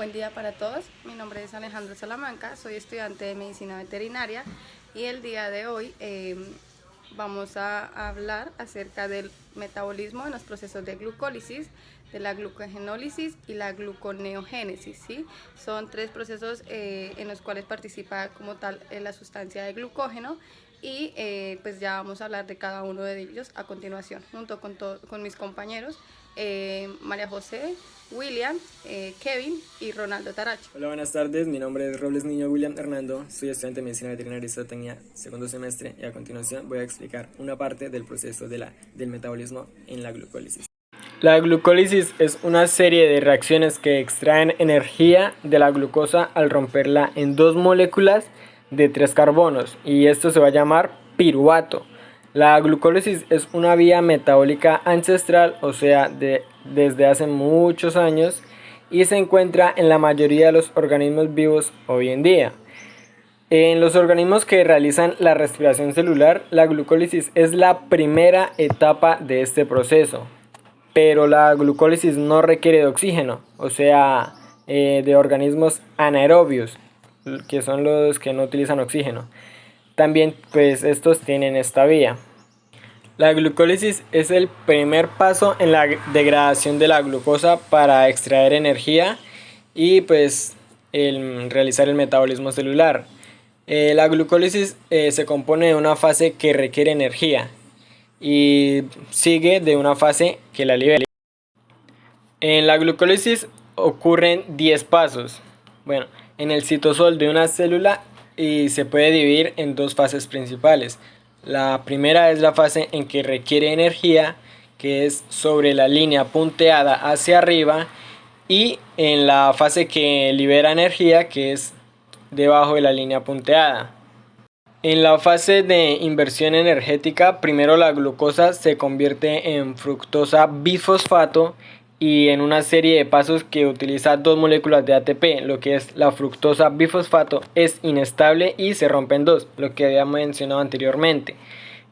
buen día para todos. Mi nombre es Alejandro Salamanca, soy estudiante de Medicina Veterinaria y el día de hoy vamos a hablar acerca del metabolismo en los procesos de glucólisis, de la glucogenólisis y la gluconeogénesis, ¿sí? Son tres procesos en los cuales participa como tal la sustancia de glucógeno y pues ya vamos a hablar de cada uno de ellos a continuación, junto con mis compañeros María José, William, Kevin y Ronaldo Taracho. Hola, buenas tardes. Mi nombre es Robles Niño William Hernando. Soy estudiante de Medicina Veterinaria y Zootecnia, segundo semestre, y a continuación voy a explicar una parte del proceso del metabolismo en la glucólisis. La glucólisis es una serie de reacciones que extraen energía de la glucosa al romperla en dos moléculas de 3 carbonos, y esto se va a llamar piruvato. La glucólisis es una vía metabólica ancestral, o sea, desde hace muchos años, y se encuentra en la mayoría de los organismos vivos hoy en día. En los organismos que realizan la respiración celular, la glucólisis es la primera etapa de este proceso, pero la glucólisis no requiere de oxígeno, o sea, de organismos anaerobios, que son los que no utilizan oxígeno. También pues estos tienen esta vía. La glucólisis es el primer paso en la degradación de la glucosa para extraer energía y pues realizar el metabolismo celular. La glucólisis se compone de una fase que requiere energía y sigue de una fase que la libera. En la glucólisis ocurren 10 pasos. Bueno, en el citosol de una célula y se puede dividir en dos fases principales. La primera es la fase en que requiere energía, que es sobre la línea punteada hacia arriba, y en la fase que libera energía, que es debajo de la línea punteada. En la fase de inversión energética, primero la glucosa se convierte en fructosa bifosfato y en una serie de pasos que utiliza dos moléculas de ATP, lo que es la fructosa bifosfato es inestable y se rompe en dos, lo que había mencionado anteriormente.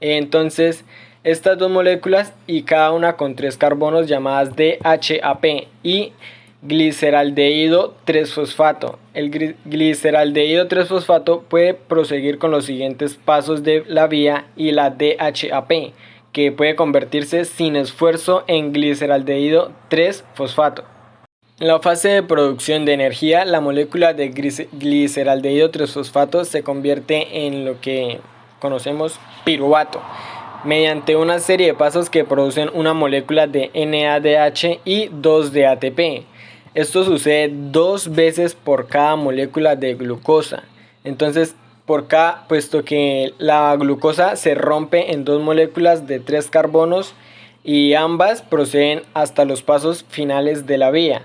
Entonces, estas dos moléculas y cada una con 3 carbonos llamadas DHAP y gliceraldehído 3-fosfato. El gliceraldehído 3-fosfato puede proseguir con los siguientes pasos de la vía y la DHAP, que puede convertirse sin esfuerzo en gliceraldehído 3-fosfato. En la fase de producción de energía, la molécula de gliceraldehído 3-fosfato se convierte en lo que conocemos piruvato, mediante una serie de pasos que producen una molécula de NADH y 2 de ATP. Esto sucede 2 veces por cada molécula de glucosa. Entonces, puesto que la glucosa se rompe en dos moléculas de 3 carbonos y ambas proceden hasta los pasos finales de la vía.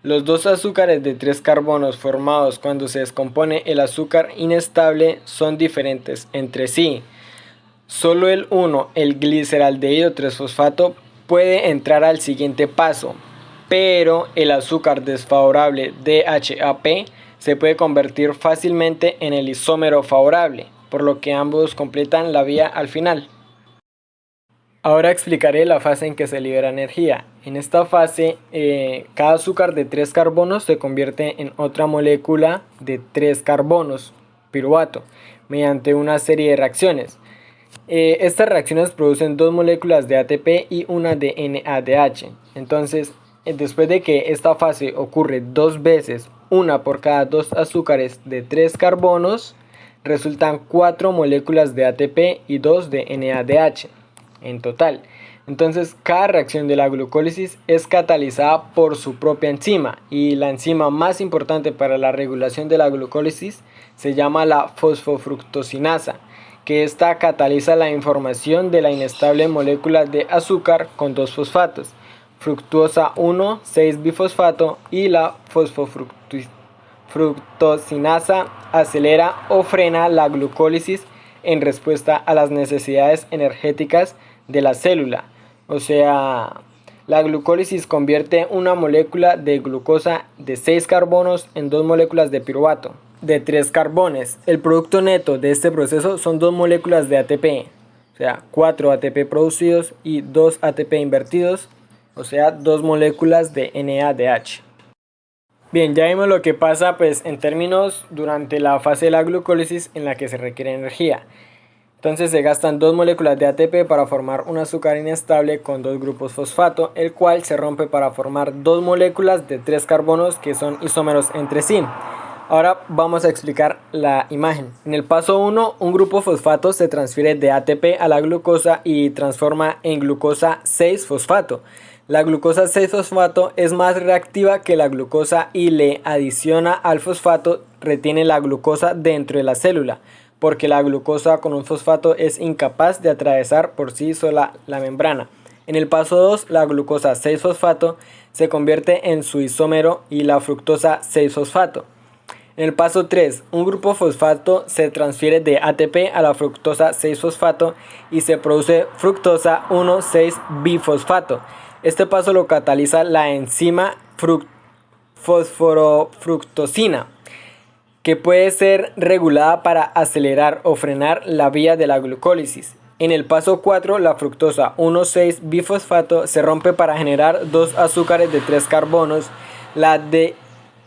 Los dos azúcares de 3 carbonos formados cuando se descompone el azúcar inestable son diferentes entre sí. Solo el gliceraldehído 3-fosfato, puede entrar al siguiente paso, pero el azúcar desfavorable DHAP se puede convertir fácilmente en el isómero favorable, por lo que ambos completan la vía al final. Ahora explicaré la fase en que se libera energía. En esta fase, cada azúcar de 3 carbonos se convierte en otra molécula de 3 carbonos, piruvato, mediante una serie de reacciones. Estas reacciones producen dos moléculas de ATP y una de NADH. Entonces, después de que esta fase ocurre 2 veces, una por cada 2 azúcares de 3 carbonos, resultan 4 moléculas de ATP y 2 de NADH en total. Entonces, cada reacción de la glucólisis es catalizada por su propia enzima, y la enzima más importante para la regulación de la glucólisis se llama la fosfofructosinasa, que esta cataliza la información de la inestable molécula de azúcar con 2 fosfatos, fructosa 1,6-bifosfato, y la fosfofructosinasa acelera o frena la glucólisis en respuesta a las necesidades energéticas de la célula. O sea, la glucólisis convierte una molécula de glucosa de 6 carbonos en 2 moléculas de piruvato de 3 carbones. El producto neto de este proceso son 2 moléculas de ATP, o sea, 4 ATP producidos y 2 ATP invertidos, o sea, 2 moléculas de NADH. Bien, ya vimos lo que pasa pues en términos durante la fase de la glucólisis en la que se requiere energía. Entonces se gastan 2 moléculas de ATP para formar un azúcar inestable con 2 grupos fosfato, el cual se rompe para formar 2 moléculas de 3 carbonos que son isómeros entre sí. Ahora vamos a explicar la imagen. En el paso 1, un grupo fosfato se transfiere de ATP a la glucosa y transforma en glucosa 6-fosfato. La glucosa 6-fosfato es más reactiva que la glucosa y le adiciona al fosfato, retiene la glucosa dentro de la célula, porque la glucosa con un fosfato es incapaz de atravesar por sí sola la membrana. En el paso 2, la glucosa 6-fosfato se convierte en su isómero y la fructosa 6-fosfato. En el paso 3, un grupo fosfato se transfiere de ATP a la fructosa 6-fosfato y se produce fructosa 1,6-bifosfato. Este paso lo cataliza la enzima fosforofructosina, que puede ser regulada para acelerar o frenar la vía de la glucólisis. En el paso 4, la fructosa 1,6-bifosfato se rompe para generar 2 azúcares de 3 carbonos, la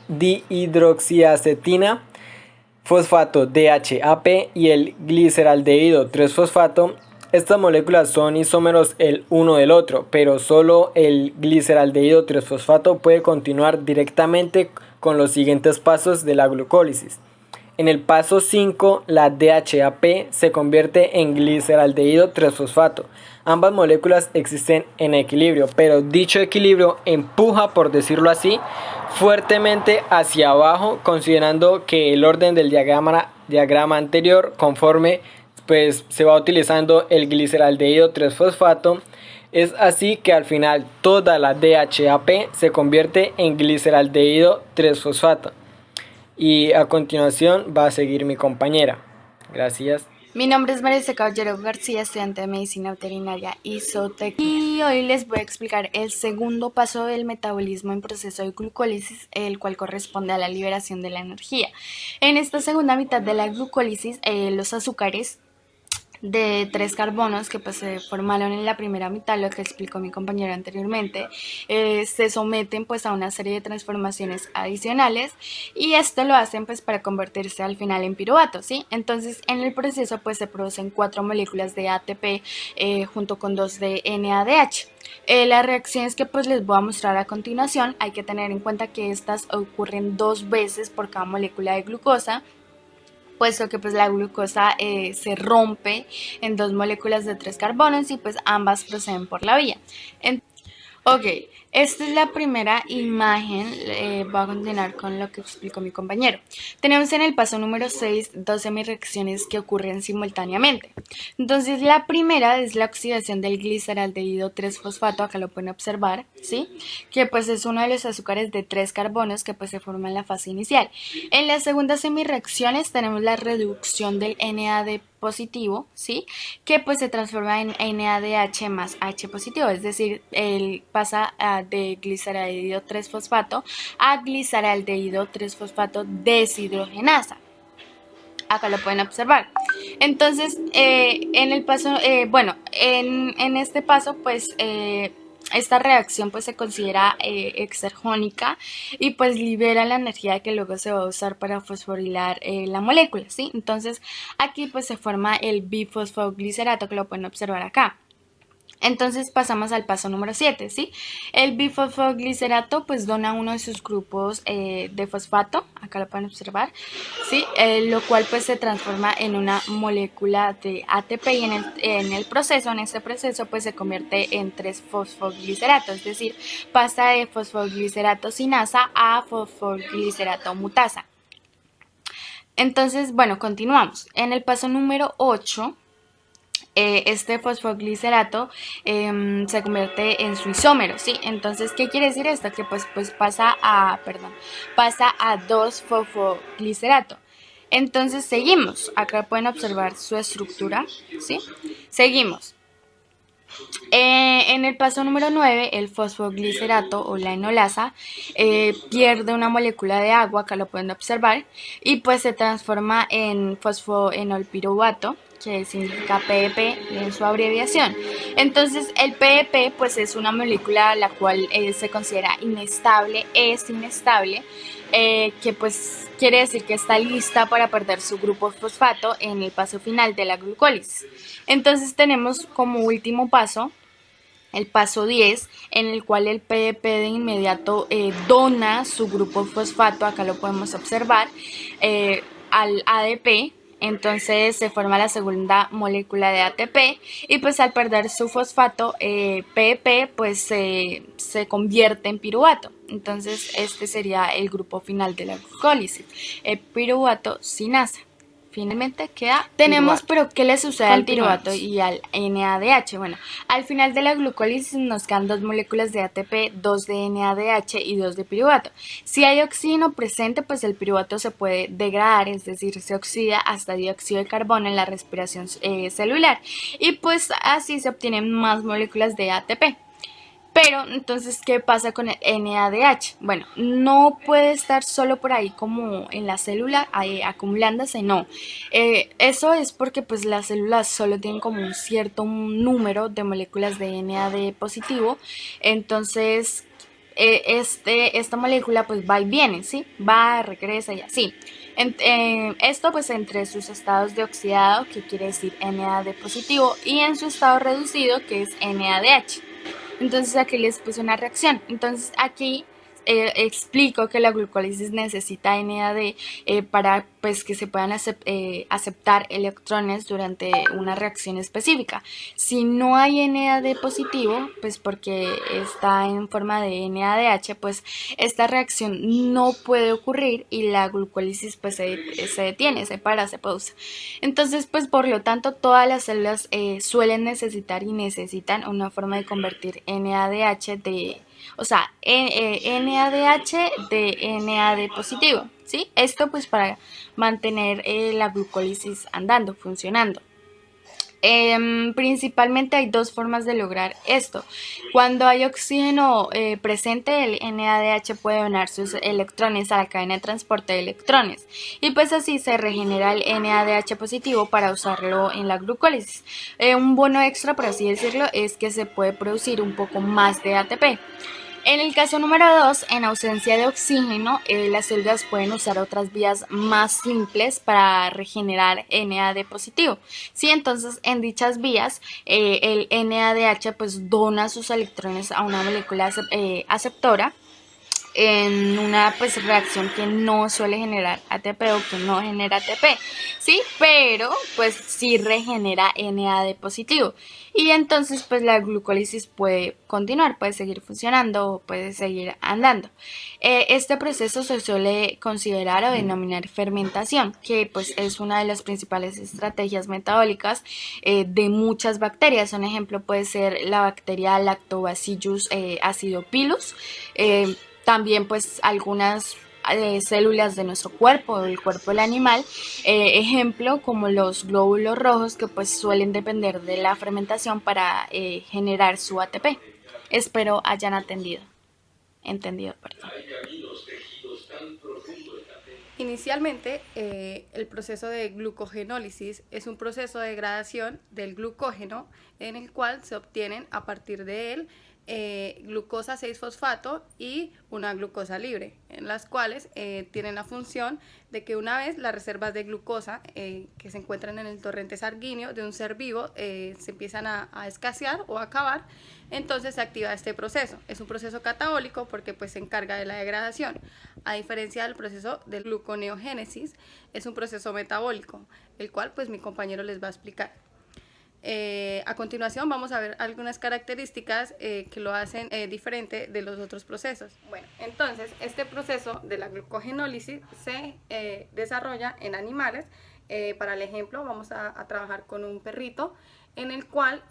dihidroxiacetina fosfato DHAP y el gliceraldehído 3-fosfato. Estas moléculas son isómeros el uno del otro, pero solo el gliceraldehído 3-fosfato puede continuar directamente con los siguientes pasos de la glucólisis. En el paso 5, la DHAP se convierte en gliceraldehído 3-fosfato. Ambas moléculas existen en equilibrio, pero dicho equilibrio empuja, por decirlo así, fuertemente hacia abajo, considerando que el orden del diagrama anterior, conforme pues se va utilizando el gliceraldehído 3-fosfato, es así que al final toda la DHAP se convierte en gliceraldehído 3-fosfato. Y a continuación va a seguir mi compañera. Gracias. Mi nombre es María Caballero García, estudiante de Medicina Veterinaria y Zootecnia. Y hoy les voy a explicar el segundo paso del metabolismo en proceso de glucólisis, el cual corresponde a la liberación de la energía. En esta segunda mitad de la glucólisis, los azúcares de 3 carbonos que pues se formaron en la primera mitad, lo que explicó mi compañero anteriormente, se someten pues a una serie de transformaciones adicionales y esto lo hacen pues para convertirse al final en piruvato, ¿sí? Entonces en el proceso pues se producen 4 moléculas de ATP junto con 2 de NADH. Las reacciones que pues les voy a mostrar a continuación, hay que tener en cuenta que estas ocurren 2 veces por cada molécula de glucosa, puesto que pues la glucosa se rompe en 2 moléculas de 3 carbonos y pues ambas proceden por la vía. Ok, esta es la primera imagen, voy a continuar con lo que explicó mi compañero. Tenemos en el paso número 6 2 semireacciones que ocurren simultáneamente. Entonces la primera es la oxidación del gliceraldehído 3-fosfato, acá lo pueden observar, ¿sí? Que pues es uno de los azúcares de 3 carbonos que pues se forma en la fase inicial. En las segundas semireacciones tenemos la reducción del NAD positivo, ¿sí? Que pues se transforma en NADH más H positivo, es decir, él pasa de gliceraldehído 3-fosfato a gliceraldehído 3-fosfato deshidrogenasa. Acá lo pueden observar. Entonces, en el paso, en este paso, pues esta reacción pues se considera exergónica y pues libera la energía que luego se va a usar para fosforilar la molécula, ¿sí? Entonces aquí pues se forma el bifosfoglicerato, que lo pueden observar acá. Entonces pasamos al paso número 7, ¿sí? El bifosfoglicerato pues dona uno de sus grupos de fosfato, acá lo pueden observar, ¿sí? Lo cual pues se transforma en una molécula de ATP y en este proceso pues se convierte en 3-fosfoglicerato, es decir, pasa de fosfoglicerato sinasa a fosfoglicerato mutasa. Entonces, bueno, continuamos. En el paso número 8, este fosfoglicerato se convierte en su isómero, ¿sí? Entonces, ¿qué quiere decir esto? Que pues pasa a 2-fosfoglicerato. Entonces, seguimos. Acá pueden observar su estructura, ¿sí? Seguimos. En el paso número 9, el fosfoglicerato o la enolasa pierde una molécula de agua, acá lo pueden observar, y pues se transforma en fosfoenolpiruvato, que significa PEP en su abreviación. Entonces el PEP pues es una molécula la cual se considera inestable, es inestable, que pues quiere decir que está lista para perder su grupo fosfato en el paso final de la glucólisis. Entonces tenemos como último paso el paso 10, en el cual el PEP de inmediato dona su grupo fosfato, acá lo podemos observar, al ADP. Entonces se forma la segunda molécula de ATP y pues al perder su fosfato PEP pues se convierte en piruvato. Entonces este sería el grupo final de la glucólisis, piruvato sinasa. Finalmente queda tenemos, piruvato. Pero ¿qué le sucede al piruvato y al NADH? Bueno, al final de la glucólisis nos quedan 2 moléculas de ATP, 2 de NADH y 2 de piruvato. Si hay oxígeno presente, pues el piruvato se puede degradar, es decir, se oxida hasta dióxido de carbono en la respiración celular y pues así se obtienen más moléculas de ATP. Pero entonces, ¿qué pasa con el NADH? Bueno, no puede estar solo por ahí como en la célula acumulándose, no. Eso es porque pues las células solo tienen como un cierto número de moléculas de NAD positivo. Entonces, esta molécula pues va y viene, ¿sí? Va, regresa y así. Esto pues entre sus estados de oxidado, que quiere decir NAD positivo, y en su estado reducido, que es NADH. Entonces aquí les puse una reacción. Entonces aquí explico que la glucólisis necesita NAD para pues que se puedan aceptar electrones durante una reacción específica. Si no hay NAD positivo, pues porque está en forma de NADH, pues esta reacción no puede ocurrir y la glucólisis pues se detiene, se para, se pausa. Entonces pues por lo tanto todas las células suelen necesitar y necesitan una forma de convertir NADH NADH de NAD positivo, ¿sí? Esto pues para mantener la glucólisis andando, funcionando. Principalmente hay 2 formas de lograr esto. Cuando hay oxígeno presente, el NADH puede donar sus electrones a la cadena de transporte de electrones y pues así se regenera el NADH positivo para usarlo en la glucólisis. Un bono extra, por así decirlo, es que se puede producir un poco más de ATP. En el caso número 2, en ausencia de oxígeno, las células pueden usar otras vías más simples para regenerar NAD positivo. Sí, entonces en dichas vías el NADH pues dona sus electrones a una molécula aceptora en una pues reacción que no suele generar ATP o que no genera ATP, ¿sí? Pero pues sí regenera NAD positivo y entonces pues la glucólisis puede continuar, puede seguir funcionando, puede seguir andando. Este proceso se suele considerar o denominar fermentación, que pues es una de las principales estrategias metabólicas de muchas bacterias. Un ejemplo puede ser la bacteria Lactobacillus acidopilus, también pues algunas células de nuestro cuerpo, del cuerpo del animal, ejemplo como los glóbulos rojos que pues suelen depender de la fermentación para generar su ATP. Espero hayan entendido, perdón. Inicialmente, el proceso de glucogenólisis es un proceso de degradación del glucógeno en el cual se obtienen a partir de él glucosa 6-fosfato y una glucosa libre, en las cuales tienen la función de que una vez las reservas de glucosa que se encuentran en el torrente sanguíneo de un ser vivo se empiezan a escasear o a acabar, entonces se activa este proceso. Es un proceso catabólico porque pues se encarga de la degradación. A diferencia del proceso de gluconeogénesis, es un proceso metabólico, el cual pues mi compañero les va a explicar. A continuación vamos a ver algunas características que lo hacen diferente de los otros procesos. Bueno, entonces este proceso de la glucogenólisis se desarrolla en animales. Para el ejemplo vamos a trabajar con un perrito en el cual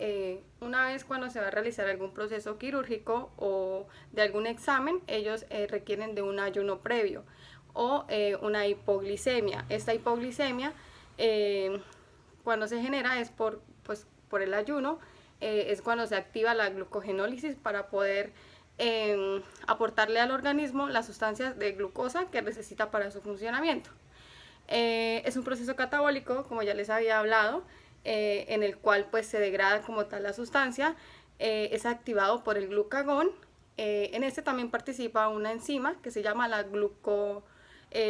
una vez cuando se va a realizar algún proceso quirúrgico o de algún examen, ellos requieren de un ayuno previo o una hipoglicemia. Esta hipoglicemia cuando se genera es por el ayuno, es cuando se activa la glucogenólisis para poder aportarle al organismo las sustancias de glucosa que necesita para su funcionamiento. Es un proceso catabólico, como ya les había hablado, en el cual pues se degrada como tal la sustancia, es activado por el glucagón. En este también participa una enzima que se llama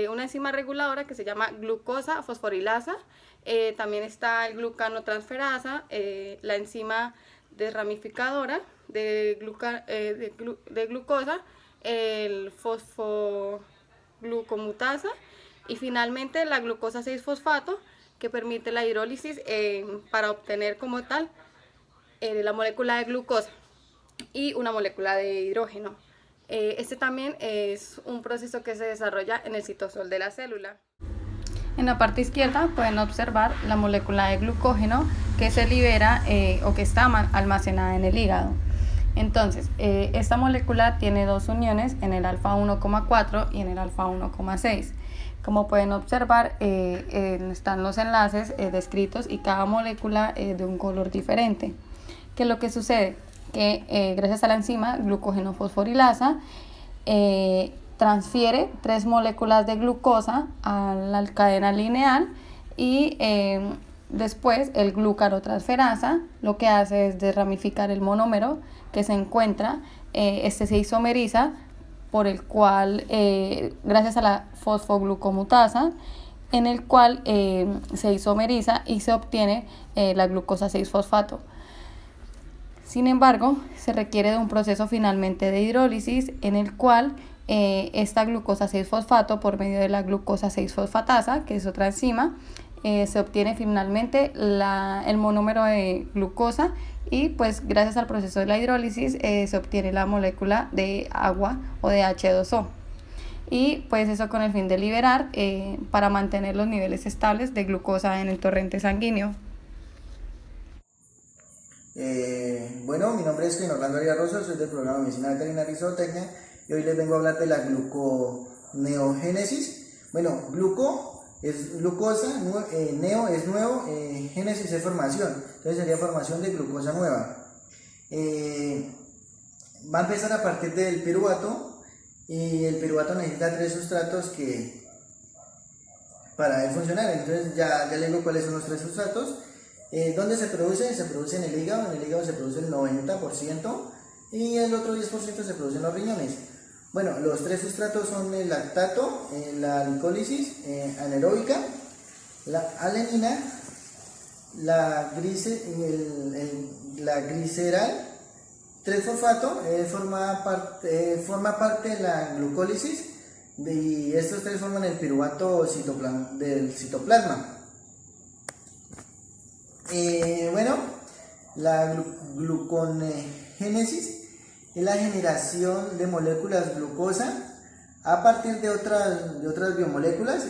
una enzima reguladora que se llama glucosa fosforilasa. También está el glucanotransferasa, la enzima desramificadora de glucosa, el fosfoglucomutasa y finalmente la glucosa 6-fosfato, que permite la hidrólisis para obtener como tal la molécula de glucosa y una molécula de hidrógeno. Este también es un proceso que se desarrolla en el citosol de la célula. En la parte izquierda pueden observar la molécula de glucógeno que se libera o que está almacenada en el hígado. Entonces, esta molécula tiene dos uniones en el alfa 1,4 y en el alfa 1,6. Como pueden observar, están los enlaces descritos y cada molécula de un color diferente. ¿Qué es lo que sucede? Que gracias a la enzima glucógeno fosforilasa transfiere 3 moléculas de glucosa a la cadena lineal y después el glucanotransferasa lo que hace es desramificar el monómero que se encuentra, este se isomeriza, por el cual, gracias a la fosfoglucomutasa, en el cual se isomeriza y se obtiene la glucosa 6-fosfato. Sin embargo, se requiere de un proceso finalmente de hidrólisis en el cual esta glucosa 6-fosfato, por medio de la glucosa 6-fosfatasa, que es otra enzima, se obtiene finalmente el monómero de glucosa y pues gracias al proceso de la hidrólisis se obtiene la molécula de agua o de H2O. Y pues eso con el fin de liberar para mantener los niveles estables de glucosa en el torrente sanguíneo. Bueno, mi nombre es Orlando Arias Rosa, soy del programa de Medicina Veterinaria y Zootecnia y hoy les vengo a hablar de la gluconeogénesis. Bueno, gluco es glucosa, neo es nuevo, génesis es formación, entonces sería formación de glucosa nueva. Va a empezar a partir del piruvato y el piruvato necesita 3 sustratos para él funcionar, entonces ya les digo cuáles son los 3 sustratos. ¿Dónde se produce? Se produce en el hígado se produce el 90% y el otro 10% se produce en los riñones. Bueno, los 3 sustratos son el lactato, la glicólisis anaeróbica, la alenina, la gliceral 3-fosfato, forma parte de la glucólisis y estos 3 forman el piruvato del citoplasma. Bueno, la gluconegénesis es la generación de moléculas glucosa a partir de otras biomoléculas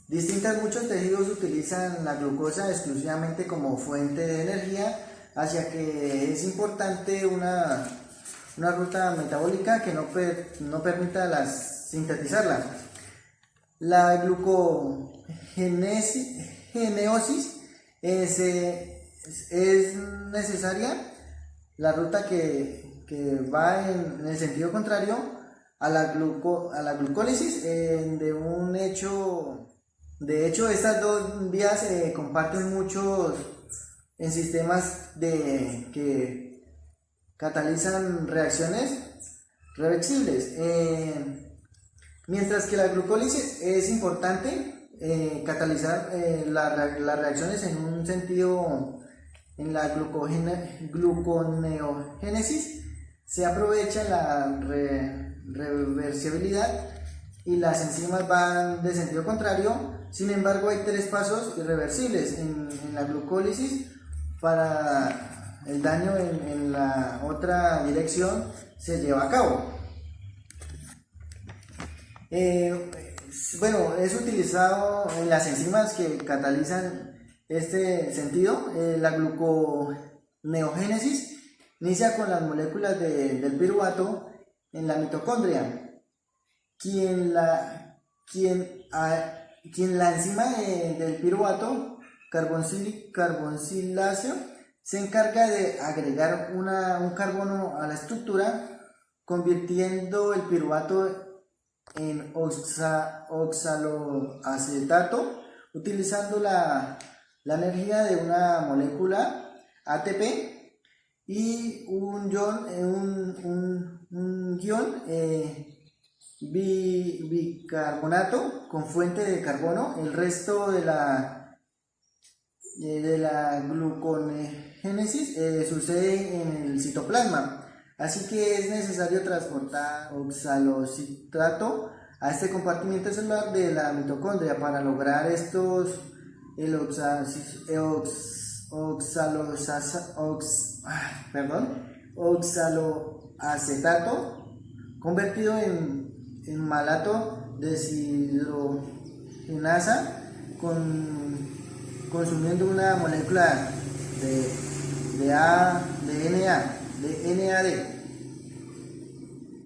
distintas. Muchos tejidos utilizan la glucosa exclusivamente como fuente de energía, hacia que es importante una ruta metabólica que no permita sintetizarla. La glucogeneosis es necesaria, la ruta que va en el sentido contrario a la glucólisis. De hecho, estas dos vías comparten muchos en sistemas que catalizan reacciones reversibles. Mientras que la glucólisis es importante catalizar las reacciones en un sentido. En la gluconeogénesis se aprovecha la reversibilidad y las enzimas van de sentido contrario. Sin embargo, hay 3 pasos irreversibles en la glucólisis. Para el daño en la otra dirección se lleva a cabo. Bueno, es utilizado en las enzimas que catalizan este sentido. La gluconeogénesis inicia con las moléculas del piruvato en la mitocondria, quien la enzima del piruvato carboxilasa se encarga de agregar un carbono a la estructura, convirtiendo el piruvato en oxaloacetato, utilizando la la energía de una molécula ATP y un ion bicarbonato con fuente de carbono. El resto de la glucogénesis sucede en el citoplasma, así que es necesario transportar oxalocitrato a este compartimiento celular de la mitocondria. Para lograr el oxaloacetato convertido en malato deshidrogenasa consumiendo una molécula de NAD.